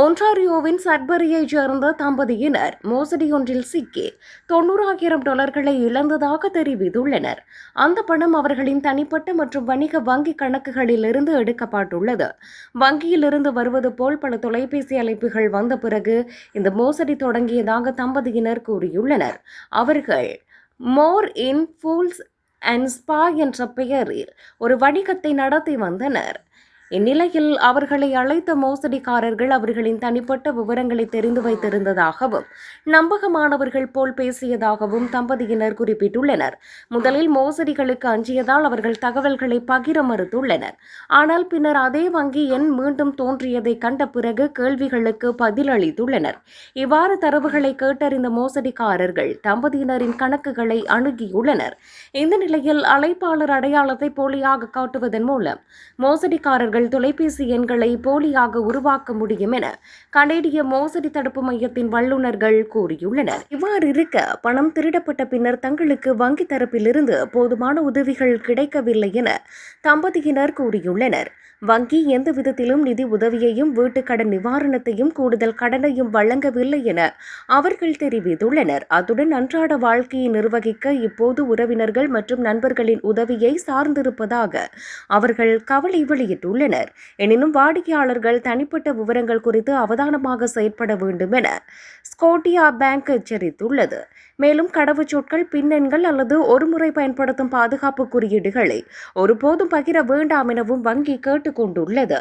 ஒன்டாரியோவின் சட்பரியைச் சேர்ந்த தம்பதியினர் மோசடியொன்றில் சிக்கி $90,000 இழந்ததாக தெரிவித்துள்ளனர். அந்த பணம் அவர்களின் தனிப்பட்ட மற்றும் வணிக வங்கி கணக்குகளிலிருந்து எடுக்கப்பட்டுள்ளது. வங்கியிலிருந்து வருவது போல் பல தொலைபேசி அழைப்புகள் வந்த பிறகு இந்த மோசடி தொடங்கியதாக தம்பதியினர் கூறியுள்ளனர். அவர்கள் மோர் இன் ஃபூல்ஸ் அண்ட் ஸ்பா என்ற பெயரில் ஒரு வணிகத்தை நடத்தி வந்தனர். இந்நிலையில் அவர்களை அழைத்த மோசடிக்காரர்கள் அவர்களின் தனிப்பட்ட விவரங்களை தெரிந்து வைத்திருந்ததாகவும் நம்பகமானவர்கள் போல் பேசியதாகவும் தம்பதியினர் குறிப்பிட்டுள்ளனர். முதலில் மோசடிகளுக்கு அஞ்சியதால் அவர்கள் தகவல்களை பகிர மறுத்துள்ளனர். ஆனால் பின்னர் அதே வங்கி எண் மீண்டும் தோன்றியதை கண்ட பிறகு கேள்விகளுக்கு பதிலளித்துள்ளனர். இவ்வாறு தரவுகளை கேட்டறிந்த மோசடிக்காரர்கள் தம்பதியினரின் கணக்குகளை அணுகியுள்ளனர். இந்த நிலையில் அழைப்பாளர் அடையாளத்தை போலியாக காட்டுவதன் மூலம் மோசடிக்காரர்கள் தொலைபேசி எண்களை போலியாக உருவாக்க முடியும் என கனேடிய மோசடி தடுப்பு மையத்தின் வல்லுநர்கள் கூறியுள்ளனர். இவ்வாறு இருக்க பணம் திருடப்பட்ட பின்னர் தங்களுக்கு வங்கி தரப்பிலிருந்து போதுமான உதவிகள் கிடைக்கவில்லை என தம்பதியினர் கூறியுள்ளனர். வங்கி எந்த விதத்திலும் நிதி உதவியையும் வீட்டு கடன் நிவாரணத்தையும் கூடுதல் கடனையும் வழங்கவில்லை என அவர்கள் தெரிவித்துள்ளனர். அத்துடன் அன்றாட வாழ்க்கையை நிர்வகிக்க இப்போது உறவினர்கள் மற்றும் நண்பர்களின் உதவியை சார்ந்திருப்பதாக அவர்கள் கவலை வெளியிட்டுள்ளனர். எனினும் வாடிக்கையாளர்கள் தனிப்பட்ட விவரங்கள் குறித்து அவதானமாக செயற்பட வேண்டும் என ஸ்கோட்டியா பேங்க் எச்சரித்துள்ளது. மேலும் கடவுச்சொற்கள், பின்னெண்கள் அல்லது ஒருமுறை பயன்படுத்தும் பாதுகாப்பு குறியீடுகளை ஒருபோதும் பகிர வேண்டாம் எனவும் வங்கி கேட்டுக்கொண்டுள்ளது.